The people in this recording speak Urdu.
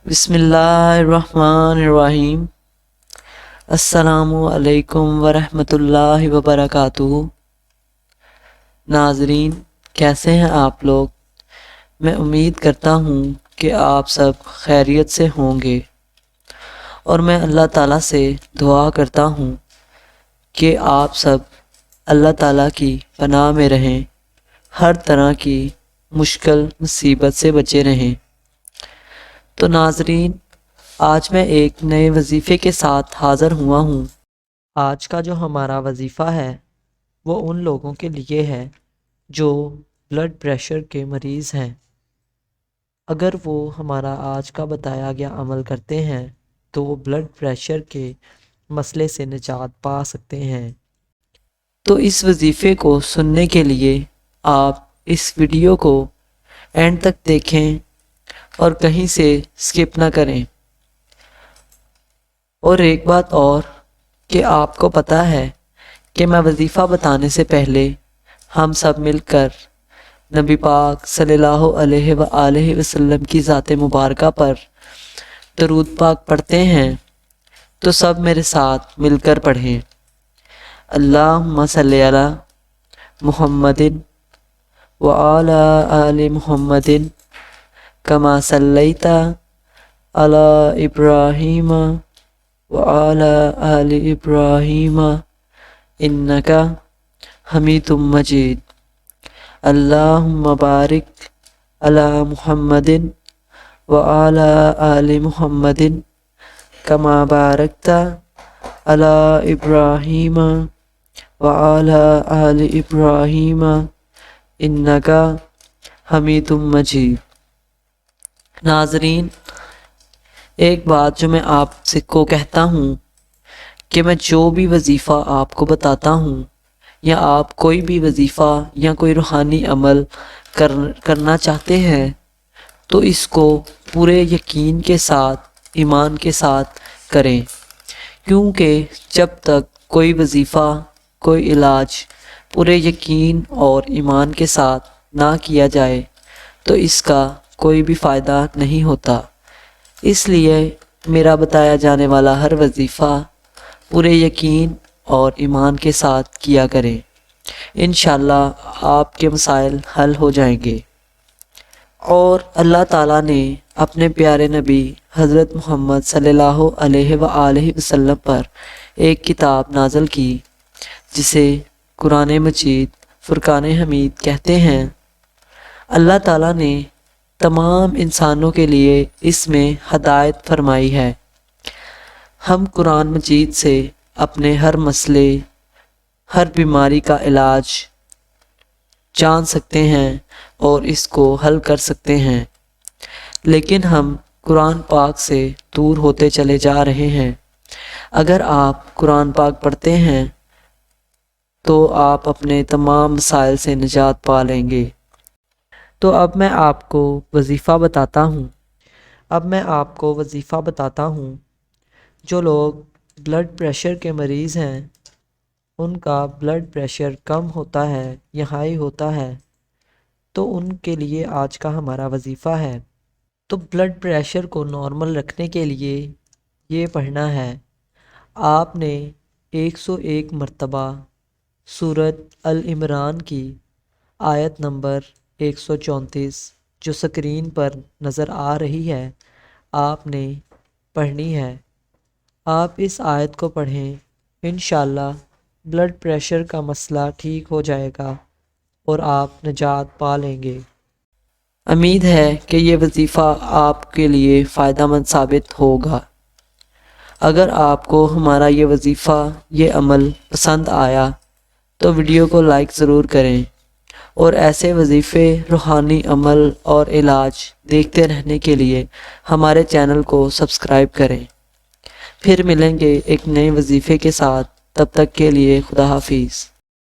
بسم اللہ الرحمن الرحیم۔ السلام علیکم ورحمۃ اللہ وبرکاتہ۔ ناظرین، کیسے ہیں آپ لوگ؟ میں امید کرتا ہوں کہ آپ سب خیریت سے ہوں گے، اور میں اللہ تعالیٰ سے دعا کرتا ہوں کہ آپ سب اللہ تعالیٰ کی پناہ میں رہیں، ہر طرح کی مشکل مصیبت سے بچے رہیں۔ تو ناظرین، آج میں ایک نئے وظیفے کے ساتھ حاضر ہوا ہوں۔ آج کا جو ہمارا وظیفہ ہے وہ ان لوگوں کے لیے ہے جو بلڈ پریشر کے مریض ہیں۔ اگر وہ ہمارا آج کا بتایا گیا عمل کرتے ہیں تو وہ بلڈ پریشر کے مسئلے سے نجات پا سکتے ہیں۔ تو اس وظیفے کو سننے کے لیے آپ اس ویڈیو کو اینڈ تک دیکھیں اور کہیں سے سکپ نہ کریں۔ اور ایک بات اور کہ آپ کو پتہ ہے کہ میں وظیفہ بتانے سے پہلے ہم سب مل کر نبی پاک صلی اللہ علیہ وآلہ وسلم کی ذات مبارکہ پر درود پاک پڑھتے ہیں، تو سب میرے ساتھ مل کر پڑھیں۔ اللہم صلی علی محمد وعلی آل محمد کما صلیت علی ابراہیم وعلی آل ابراہیم انک حمید مجید۔ اللہم بارک علی محمد وعلی آل محمد کما بارکت علی ابراہیم وعلی آل ابراہیم انک حمید مجید۔ ناظرین، ایک بات جو میں آپ سے کو کہتا ہوں کہ میں جو بھی وظیفہ آپ کو بتاتا ہوں، یا آپ کوئی بھی وظیفہ یا کوئی روحانی عمل کرنا چاہتے ہیں، تو اس کو پورے یقین کے ساتھ، ایمان کے ساتھ کریں، کیونکہ جب تک کوئی وظیفہ، کوئی علاج پورے یقین اور ایمان کے ساتھ نہ کیا جائے تو اس کا کوئی بھی فائدہ نہیں ہوتا۔ اس لیے میرا بتایا جانے والا ہر وظیفہ پورے یقین اور ایمان کے ساتھ کیا کریں، انشاءاللہ آپ کے مسائل حل ہو جائیں گے۔ اور اللہ تعالیٰ نے اپنے پیارے نبی حضرت محمد صلی اللہ علیہ وآلہ وسلم پر ایک کتاب نازل کی جسے قرآن مجید فرقان حمید کہتے ہیں۔ اللہ تعالیٰ نے تمام انسانوں کے لیے اس میں ہدایت فرمائی ہے۔ ہم قرآن مجید سے اپنے ہر مسئلے، ہر بیماری کا علاج جان سکتے ہیں اور اس کو حل کر سکتے ہیں، لیکن ہم قرآن پاک سے دور ہوتے چلے جا رہے ہیں۔ اگر آپ قرآن پاک پڑھتے ہیں تو آپ اپنے تمام مسائل سے نجات پا لیں گے۔ تو اب میں آپ کو وظیفہ بتاتا ہوں۔ جو لوگ بلڈ پریشر کے مریض ہیں، ان کا بلڈ پریشر کم ہوتا ہے یا ہائی ہوتا ہے، تو ان کے لیے آج کا ہمارا وظیفہ ہے۔ تو بلڈ پریشر کو نارمل رکھنے کے لیے یہ پڑھنا ہے۔ آپ نے 101 مرتبہ سورۃ العمران کی آیت نمبر 134 جو سکرین پر نظر آ رہی ہے، آپ نے پڑھنی ہے۔ آپ اس آیت کو پڑھیں، انشاءاللہ بلڈ پریشر کا مسئلہ ٹھیک ہو جائے گا اور آپ نجات پا لیں گے۔ امید ہے کہ یہ وظیفہ آپ کے لیے فائدہ مند ثابت ہوگا۔ اگر آپ کو ہمارا یہ وظیفہ، یہ عمل پسند آیا تو ویڈیو کو لائک ضرور کریں، اور ایسے وظیفے، روحانی عمل اور علاج دیکھتے رہنے کے لیے ہمارے چینل کو سبسکرائب کریں۔ پھر ملیں گے ایک نئے وظیفے کے ساتھ، تب تک کے لیے خدا حافظ۔